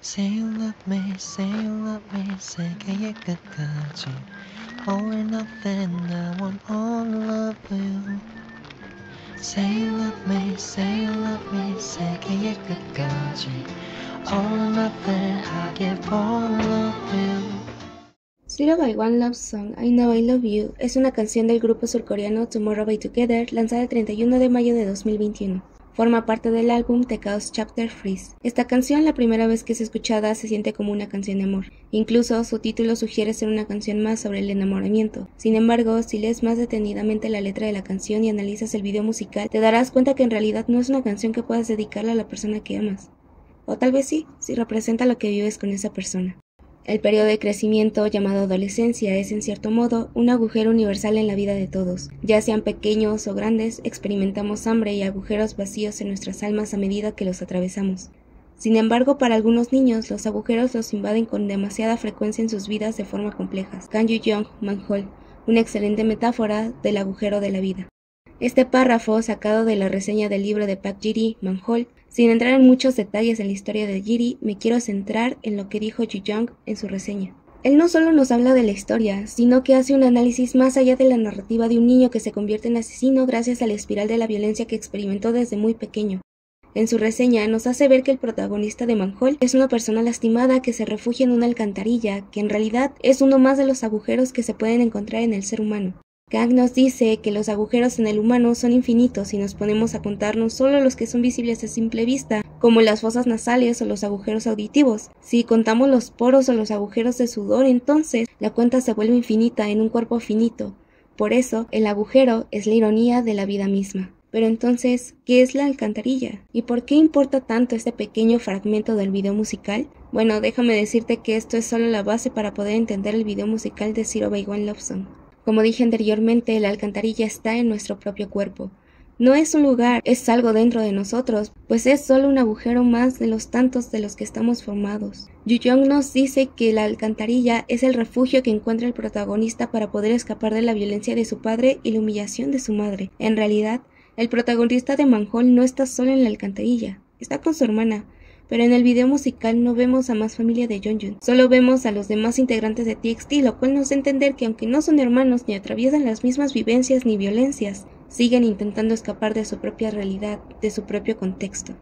Say you love me, say you love me, 세계의 끝까지. All or nothing, I want all of you. Say you love me, say you love me, 세계의 끝까지. All or nothing, I give all of you. Zero by One Love Song, I Know I Love You, es una canción del grupo surcoreano Tomorrow by Together, lanzada el 31 de mayo de 2021. Forma parte del álbum The Chaos Chapter Freeze. Esta canción, la primera vez que es escuchada, se siente como una canción de amor. Incluso su título sugiere ser una canción más sobre el enamoramiento. Sin embargo, si lees más detenidamente la letra de la canción y analizas el video musical, te darás cuenta que en realidad no es una canción que puedas dedicarle a la persona que amas. O tal vez sí, si representa lo que vives con esa persona. El periodo de crecimiento, llamado adolescencia, es en cierto modo un agujero universal en la vida de todos. Ya sean pequeños o grandes, experimentamos hambre y agujeros vacíos en nuestras almas a medida que los atravesamos. Sin embargo, para algunos niños, los agujeros los invaden con demasiada frecuencia en sus vidas de forma compleja. Kang Yoo-jung, Manhole, una excelente metáfora del agujero de la vida. Este párrafo, sacado de la reseña del libro de Park Ji-ri, Manhole, sin entrar en muchos detalles en la historia de Ji-ri, me quiero centrar en lo que dijo Yoo-jung en su reseña. Él no solo nos habla de la historia, sino que hace un análisis más allá de la narrativa de un niño que se convierte en asesino gracias a la espiral de la violencia que experimentó desde muy pequeño. En su reseña nos hace ver que el protagonista de Manhole es una persona lastimada que se refugia en una alcantarilla, que en realidad es uno más de los agujeros que se pueden encontrar en el ser humano. Kang nos dice que los agujeros en el humano son infinitos si nos ponemos a contar no solo los que son visibles a simple vista, como las fosas nasales o los agujeros auditivos. Si contamos los poros o los agujeros de sudor, entonces la cuenta se vuelve infinita en un cuerpo finito. Por eso, el agujero es la ironía de la vida misma. Pero entonces, ¿qué es la alcantarilla? ¿Y por qué importa tanto este pequeño fragmento del video musical? Bueno, déjame decirte que esto es solo la base para poder entender el video musical de Zero by One Love Song. Como dije anteriormente, la alcantarilla está en nuestro propio cuerpo. No es un lugar, es algo dentro de nosotros, pues es solo un agujero más de los tantos de los que estamos formados. Yoo-jung nos dice que la alcantarilla es el refugio que encuentra el protagonista para poder escapar de la violencia de su padre y la humillación de su madre. En realidad, el protagonista de Manhole no está solo en la alcantarilla, está con su hermana. Pero en el video musical no vemos a más familia de Yeonjun, solo vemos a los demás integrantes de TXT, lo cual nos da a entender que aunque no son hermanos ni atraviesan las mismas vivencias ni violencias, siguen intentando escapar de su propia realidad, de su propio contexto.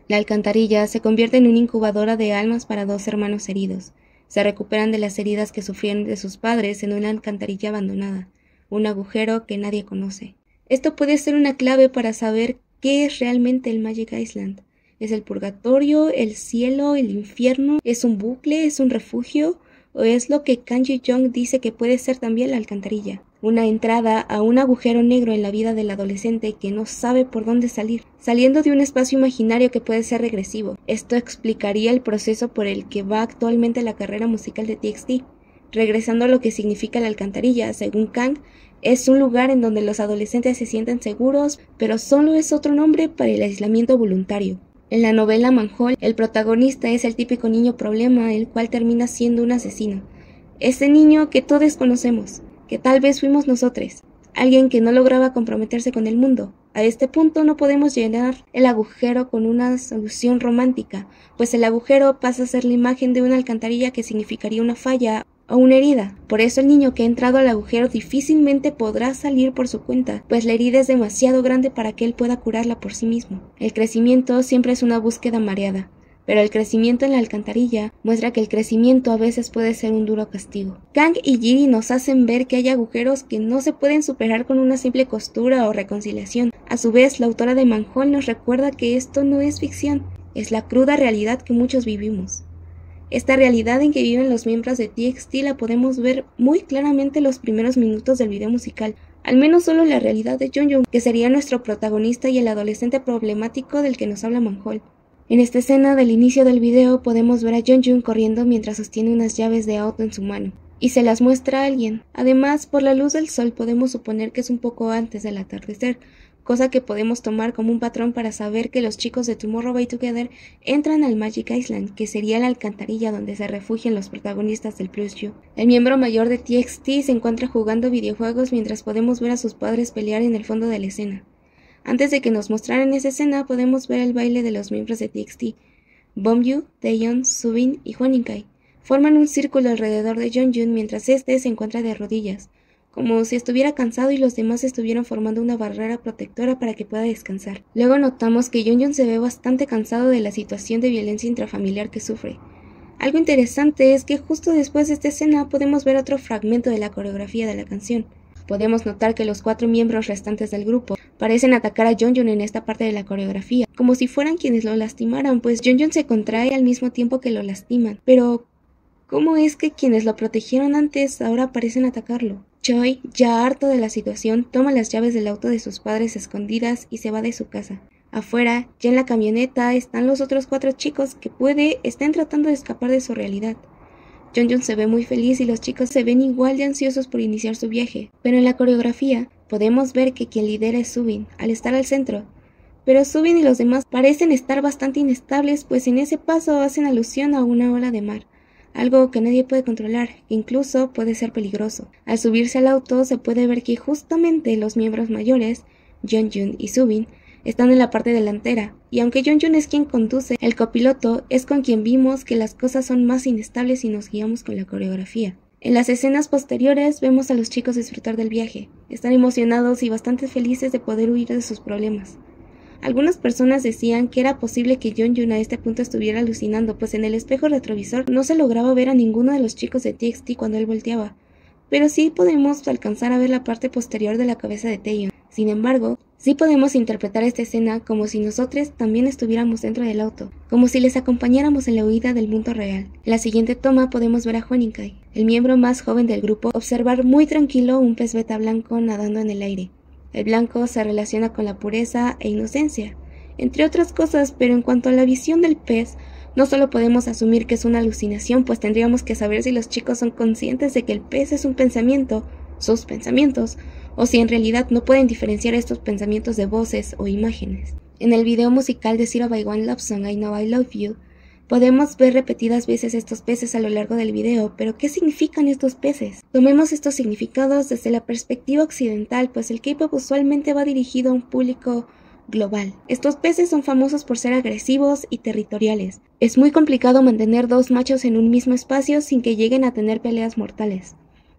La alcantarilla se convierte en una incubadora de almas para dos hermanos heridos. Se recuperan de las heridas que sufrieron de sus padres en una alcantarilla abandonada, un agujero que nadie conoce. Esto puede ser una clave para saber qué es realmente el Magic Island. ¿Es el purgatorio, el cielo, el infierno? ¿Es un bucle? ¿Es un refugio? ¿O es lo que Kang Yoo-jung dice que puede ser también la alcantarilla? Una entrada a un agujero negro en la vida del adolescente que no sabe por dónde salir, saliendo de un espacio imaginario que puede ser regresivo. Esto explicaría el proceso por el que va actualmente la carrera musical de TXT. Regresando a lo que significa la alcantarilla, según Kang, es un lugar en donde los adolescentes se sienten seguros, pero solo es otro nombre para el aislamiento voluntario. En la novela Manhole, el protagonista es el típico niño problema, el cual termina siendo un asesino. Ese niño que todos conocemos, que tal vez fuimos nosotros, alguien que no lograba comprometerse con el mundo. A este punto no podemos llenar el agujero con una solución romántica, pues el agujero pasa a ser la imagen de una alcantarilla que significaría una falla o una herida. Por eso el niño que ha entrado al agujero difícilmente podrá salir por su cuenta, pues la herida es demasiado grande para que él pueda curarla por sí mismo. El crecimiento siempre es una búsqueda mareada, pero el crecimiento en la alcantarilla muestra que el crecimiento a veces puede ser un duro castigo. Kang y Ji-ri nos hacen ver que hay agujeros que no se pueden superar con una simple costura o reconciliación. A su vez, la autora de Manhole nos recuerda que esto no es ficción, es la cruda realidad que muchos vivimos. Esta realidad en que viven los miembros de TXT la podemos ver muy claramente en los primeros minutos del video musical, al menos solo la realidad de Yeonjun, que sería nuestro protagonista y el adolescente problemático del que nos habla Manhole. En esta escena del inicio del video podemos ver a Yeonjun corriendo mientras sostiene unas llaves de auto en su mano, y se las muestra a alguien. Además, por la luz del sol podemos suponer que es un poco antes del atardecer, cosa que podemos tomar como un patrón para saber que los chicos de Tomorrow by Together entran al Magic Island, que sería la alcantarilla donde se refugian los protagonistas del Plus You. El miembro mayor de TXT se encuentra jugando videojuegos mientras podemos ver a sus padres pelear en el fondo de la escena. Antes de que nos mostraran esa escena, podemos ver el baile de los miembros de TXT. Beomgyu, Taeyeon, Subin y Hwaningai forman un círculo alrededor de Yeonjun mientras este se encuentra de rodillas, como si estuviera cansado y los demás estuvieran formando una barrera protectora para que pueda descansar. Luego notamos que Yeonjun se ve bastante cansado de la situación de violencia intrafamiliar que sufre. Algo interesante es que justo después de esta escena podemos ver otro fragmento de la coreografía de la canción. Podemos notar que los 4 miembros restantes del grupo parecen atacar a Yeonjun en esta parte de la coreografía, como si fueran quienes lo lastimaran, pues Yeonjun se contrae al mismo tiempo que lo lastiman. Pero, ¿cómo es que quienes lo protegieron antes ahora parecen atacarlo? Choi, ya harto de la situación, toma las llaves del auto de sus padres escondidas y se va de su casa. Afuera, ya en la camioneta, están los otros 4 chicos que estén tratando de escapar de su realidad. Yeonjun se ve muy feliz y los chicos se ven igual de ansiosos por iniciar su viaje, pero en la coreografía podemos ver que quien lidera es Subin, al estar al centro. Pero Subin y los demás parecen estar bastante inestables, pues en ese paso hacen alusión a una ola de mar, algo que nadie puede controlar, que incluso puede ser peligroso. Al subirse al auto se puede ver que justamente los miembros mayores, Yeonjun y Subin, están en la parte delantera, y aunque Yeonjun es quien conduce, el copiloto es con quien vimos que las cosas son más inestables y nos guiamos con la coreografía. En las escenas posteriores vemos a los chicos disfrutar del viaje, están emocionados y bastante felices de poder huir de sus problemas. Algunas personas decían que era posible que Yeonjun a este punto estuviera alucinando, pues en el espejo retrovisor no se lograba ver a ninguno de los chicos de TXT cuando él volteaba, pero sí podemos alcanzar a ver la parte posterior de la cabeza de Taeyeon. Sin embargo, sí podemos interpretar esta escena como si nosotros también estuviéramos dentro del auto, como si les acompañáramos en la huida del mundo real. En la siguiente toma podemos ver a Hwaningai, el miembro más joven del grupo, observar muy tranquilo un pez beta blanco nadando en el aire. El blanco se relaciona con la pureza e inocencia, entre otras cosas, pero en cuanto a la visión del pez, no solo podemos asumir que es una alucinación, pues tendríamos que saber si los chicos son conscientes de que el pez es un pensamiento, sus pensamientos, o si en realidad no pueden diferenciar estos pensamientos de voces o imágenes. En el video musical de Zero by One Love Song I Know I Love You, podemos ver repetidas veces estos peces a lo largo del video, pero ¿qué significan estos peces? Tomemos estos significados desde la perspectiva occidental, pues el K-pop usualmente va dirigido a un público global. Estos peces son famosos por ser agresivos y territoriales. Es muy complicado mantener 2 machos en un mismo espacio sin que lleguen a tener peleas mortales.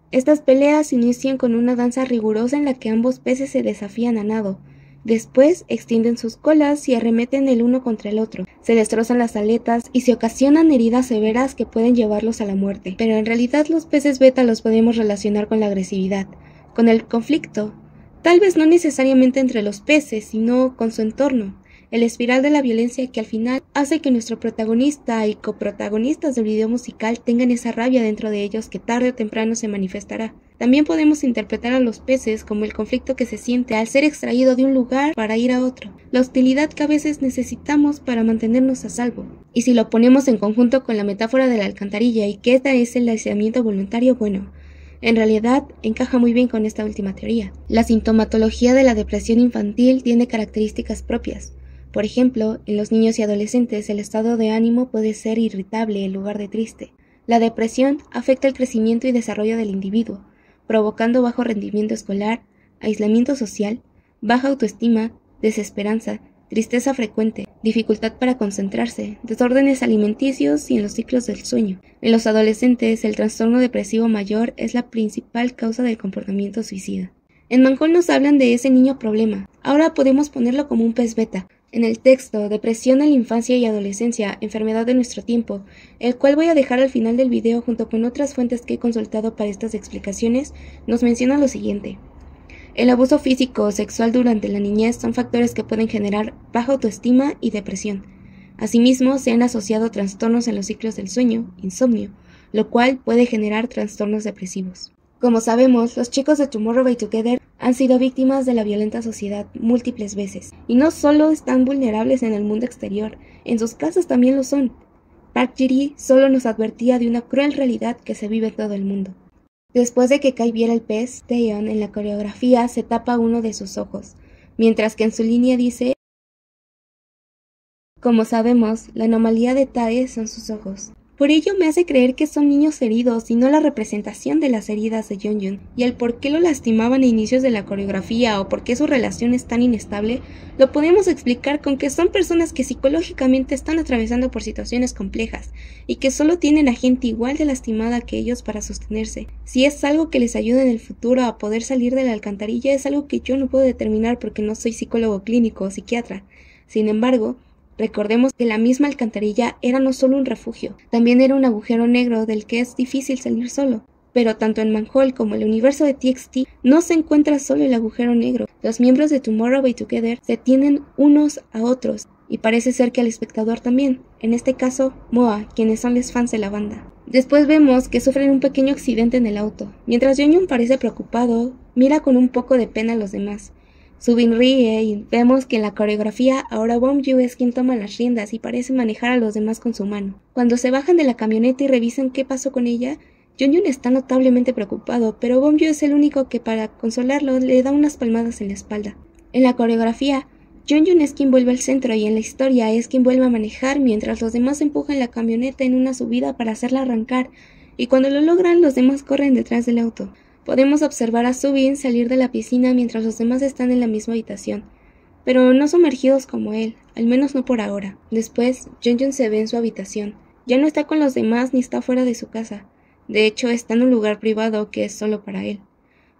Estas peleas inician con una danza rigurosa en la que ambos peces se desafían a nado. Después extienden sus colas y arremeten el uno contra el otro. Se destrozan las aletas y se ocasionan heridas severas que pueden llevarlos a la muerte. Pero en realidad los peces beta los podemos relacionar con la agresividad, con el conflicto. Tal vez no necesariamente entre los peces, sino con su entorno. El espiral de la violencia que al final hace que nuestro protagonista y coprotagonistas del video musical tengan esa rabia dentro de ellos que tarde o temprano se manifestará. También podemos interpretar a los peces como el conflicto que se siente al ser extraído de un lugar para ir a otro, la hostilidad que a veces necesitamos para mantenernos a salvo. Y si lo ponemos en conjunto con la metáfora de la alcantarilla y que esta es el aislamiento voluntario, bueno, en realidad encaja muy bien con esta última teoría. La sintomatología de la depresión infantil tiene características propias. Por ejemplo, en los niños y adolescentes el estado de ánimo puede ser irritable en lugar de triste. La depresión afecta el crecimiento y desarrollo del individuo, provocando bajo rendimiento escolar, aislamiento social, baja autoestima, desesperanza, tristeza frecuente, dificultad para concentrarse, desórdenes alimenticios y en los ciclos del sueño. En los adolescentes, el trastorno depresivo mayor es la principal causa del comportamiento suicida. En Manjón nos hablan de ese niño problema. Ahora podemos ponerlo como un pez beta. En el texto Depresión en la infancia y adolescencia, enfermedad de nuestro tiempo, el cual voy a dejar al final del video junto con otras fuentes que he consultado para estas explicaciones, nos menciona lo siguiente. El abuso físico o sexual durante la niñez son factores que pueden generar baja autoestima y depresión. Asimismo, se han asociado trastornos en los ciclos del sueño, insomnio, lo cual puede generar trastornos depresivos. Como sabemos, los chicos de Tomorrow X Together han sido víctimas de la violenta sociedad múltiples veces, y no solo están vulnerables en el mundo exterior, en sus casas también lo son. Park Ji-ri solo nos advertía de una cruel realidad que se vive en todo el mundo. Después de que Kai viera el pez, Taeyeon en la coreografía se tapa uno de sus ojos, mientras que en su línea dice: como sabemos, la anomalía de Tae son sus ojos. Por ello me hace creer que son niños heridos y no la representación de las heridas de Jeonjun, y el por qué lo lastimaban a inicios de la coreografía o por qué su relación es tan inestable, lo podemos explicar con que son personas que psicológicamente están atravesando por situaciones complejas y que solo tienen a gente igual de lastimada que ellos para sostenerse. Si es algo que les ayuda en el futuro a poder salir de la alcantarilla es algo que yo no puedo determinar porque no soy psicólogo clínico o psiquiatra. Sin embargo, recordemos que la misma alcantarilla era no solo un refugio, también era un agujero negro del que es difícil salir solo. Pero tanto en Manhole como en el universo de TXT no se encuentra solo el agujero negro. Los miembros de Tomorrow by Together se tienen unos a otros, y parece ser que al espectador también, en este caso Moa, quienes son los fans de la banda. Después vemos que sufren un pequeño accidente en el auto. Mientras Jeonjun parece preocupado, mira con un poco de pena a los demás. Subin ríe y vemos que en la coreografía ahora Beomgyu es quien toma las riendas y parece manejar a los demás con su mano. Cuando se bajan de la camioneta y revisan qué pasó con ella, Jeonjun está notablemente preocupado, pero Beomgyu es el único que para consolarlo le da unas palmadas en la espalda. En la coreografía, Jeonjun es quien vuelve al centro y en la historia es quien vuelve a manejar mientras los demás empujan la camioneta en una subida para hacerla arrancar, y cuando lo logran los demás corren detrás del auto. Podemos observar a Subin salir de la piscina mientras los demás están en la misma habitación, pero no sumergidos como él, al menos no por ahora. Después, Jeonjun se ve en su habitación. Ya no está con los demás ni está fuera de su casa. De hecho, está en un lugar privado que es solo para él.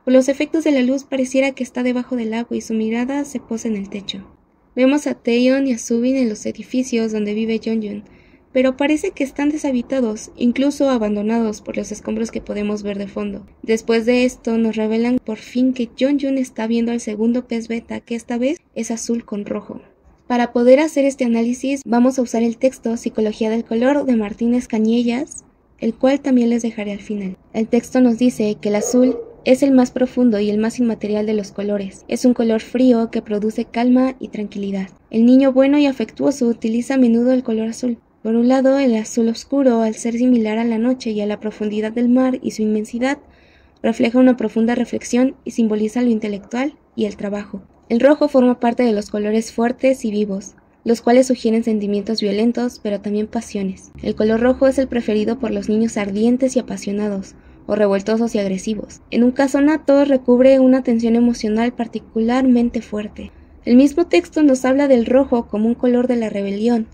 Por los efectos de la luz pareciera que está debajo del agua y su mirada se posa en el techo. Vemos a Taeyeon y a Subin en los edificios donde vive Jeonjun, pero parece que están deshabitados, incluso abandonados por los escombros que podemos ver de fondo. Después de esto nos revelan por fin que Jeonjun está viendo al segundo pez beta, que esta vez es azul con rojo. Para poder hacer este análisis vamos a usar el texto Psicología del color de Martínez Cañellas, el cual también les dejaré al final. El texto nos dice que el azul es el más profundo y el más inmaterial de los colores. Es un color frío que produce calma y tranquilidad. El niño bueno y afectuoso utiliza a menudo el color azul. Por un lado, el azul oscuro, al ser similar a la noche y a la profundidad del mar y su inmensidad, refleja una profunda reflexión y simboliza lo intelectual y el trabajo. El rojo forma parte de los colores fuertes y vivos, los cuales sugieren sentimientos violentos, pero también pasiones. El color rojo es el preferido por los niños ardientes y apasionados, o revoltosos y agresivos. En un caso nato, recubre una tensión emocional particularmente fuerte. El mismo texto nos habla del rojo como un color de la rebelión,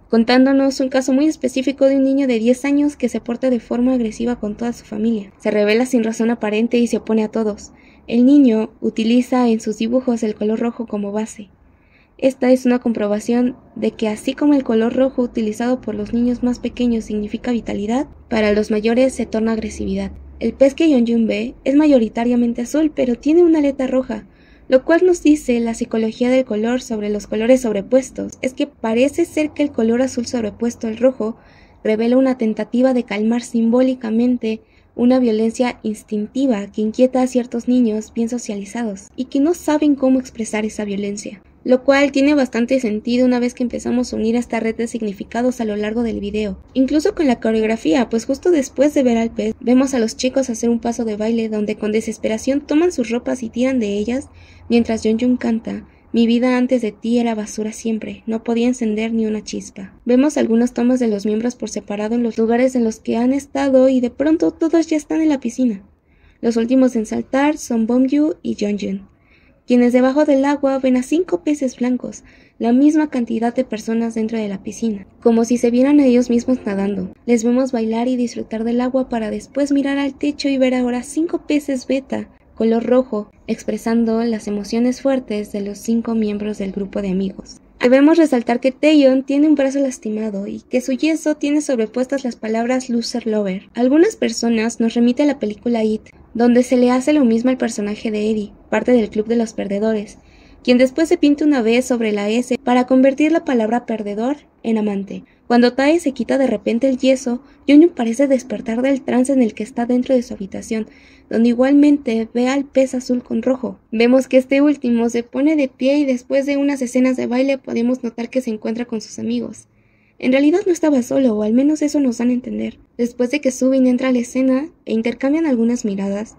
contándonos un caso muy específico de un niño de 10 años que se porta de forma agresiva con toda su familia. Se rebela sin razón aparente y se opone a todos. El niño utiliza en sus dibujos el color rojo como base. Esta es una comprobación de que así como el color rojo utilizado por los niños más pequeños significa vitalidad, para los mayores se torna agresividad. El pez que Jeonjun ve es mayoritariamente azul, pero tiene una aleta roja, lo cual nos dice la psicología del color sobre los colores sobrepuestos, es que parece ser que el color azul sobrepuesto al rojo revela una tentativa de calmar simbólicamente una violencia instintiva que inquieta a ciertos niños bien socializados y que no saben cómo expresar esa violencia. Lo cual tiene bastante sentido una vez que empezamos a unir esta red de significados a lo largo del video. Incluso con la coreografía, pues justo después de ver al pez, vemos a los chicos hacer un paso de baile donde con desesperación toman sus ropas y tiran de ellas, mientras Jeonjun canta: mi vida antes de ti era basura siempre, no podía encender ni una chispa. Vemos algunas tomas de los miembros por separado en los lugares en los que han estado y de pronto todos ya están en la piscina. Los últimos en saltar son Beomgyu y Jeonjun, quienes debajo del agua ven a 5 peces blancos, la misma cantidad de personas dentro de la piscina, como si se vieran a ellos mismos nadando. Les vemos bailar y disfrutar del agua para después mirar al techo y ver ahora 5 peces beta, color rojo, expresando las emociones fuertes de los 5 miembros del grupo de amigos. Debemos resaltar que Taeyeon tiene un brazo lastimado y que su yeso tiene sobrepuestas las palabras Loser Lover. Algunas personas nos remite a la película It, donde se le hace lo mismo al personaje de Eddie, parte del club de los perdedores, quien después se pinta una V sobre la S para convertir la palabra perdedor en amante. Cuando Tae se quita de repente el yeso, Jeonjun parece despertar del trance en el que está dentro de su habitación, donde igualmente ve al pez azul con rojo. Vemos que este último se pone de pie y después de unas escenas de baile podemos notar que se encuentra con sus amigos. En realidad no estaba solo, o al menos eso nos dan a entender. Después de que Subin entra a la escena e intercambian algunas miradas,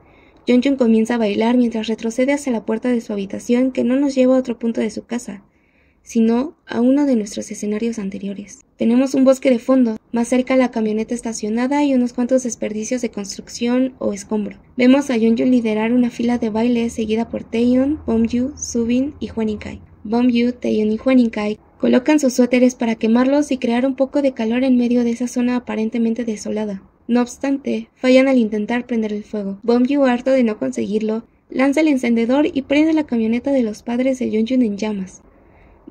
Jeonjun comienza a bailar mientras retrocede hacia la puerta de su habitación que no nos lleva a otro punto de su casa, sino a uno de nuestros escenarios anteriores. Tenemos un bosque de fondo, más cerca la camioneta estacionada y unos cuantos desperdicios de construcción o escombro. Vemos a Yeonjun liderar una fila de baile seguida por Taeyeon, Beomgyu, Subin y Hwaning-kai. Beomgyu, Taeyeon y Hwaning-kai colocan sus suéteres para quemarlos y crear un poco de calor en medio de esa zona aparentemente desolada. No obstante, fallan al intentar prender el fuego. Beomgyu, harto de no conseguirlo, lanza el encendedor y prende la camioneta de los padres de Yeonjun en llamas.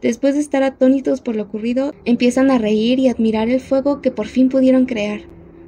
Después de estar atónitos por lo ocurrido, empiezan a reír y admirar el fuego que por fin pudieron crear.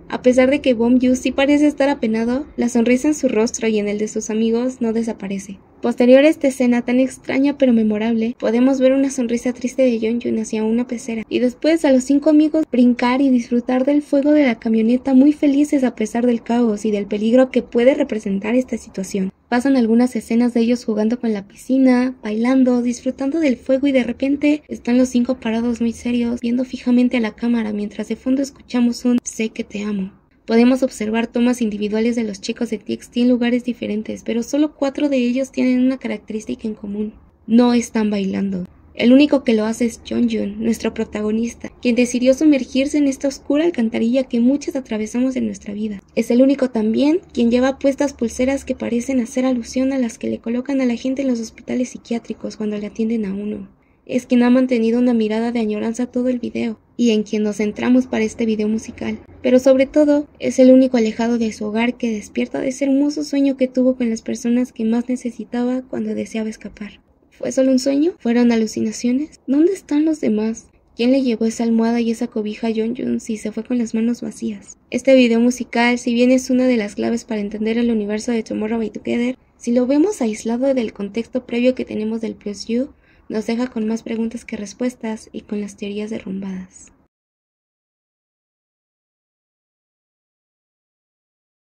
A pesar de que Beomgyu sí parece estar apenado, la sonrisa en su rostro y en el de sus amigos no desaparece. Posterior a esta escena tan extraña pero memorable, podemos ver una sonrisa triste de Yeonjun hacia una pecera, y después a los 5 amigos brincar y disfrutar del fuego de la camioneta muy felices a pesar del caos y del peligro que puede representar esta situación. Pasan algunas escenas de ellos jugando con la piscina, bailando, disfrutando del fuego y de repente están los 5 parados muy serios, viendo fijamente a la cámara mientras de fondo escuchamos un "sé que te amo". Podemos observar tomas individuales de los chicos de TXT en lugares diferentes, pero solo 4 de ellos tienen una característica en común: no están bailando. El único que lo hace es Yeonjun, nuestro protagonista, quien decidió sumergirse en esta oscura alcantarilla que muchos atravesamos en nuestra vida. Es el único también quien lleva puestas pulseras que parecen hacer alusión a las que le colocan a la gente en los hospitales psiquiátricos cuando le atienden a uno. Es quien ha mantenido una mirada de añoranza todo el video, y en quien nos centramos para este video musical. Pero sobre todo, es el único alejado de su hogar que despierta de ese hermoso sueño que tuvo con las personas que más necesitaba cuando deseaba escapar. ¿Fue solo un sueño? ¿Fueron alucinaciones? ¿Dónde están los demás? ¿Quién le llevó esa almohada y esa cobija a Yeonjun si se fue con las manos vacías? Este video musical, si bien es una de las claves para entender el universo de Tomorrow X Together, si lo vemos aislado del contexto previo que tenemos del Plus You, nos deja con más preguntas que respuestas y con las teorías derrumbadas.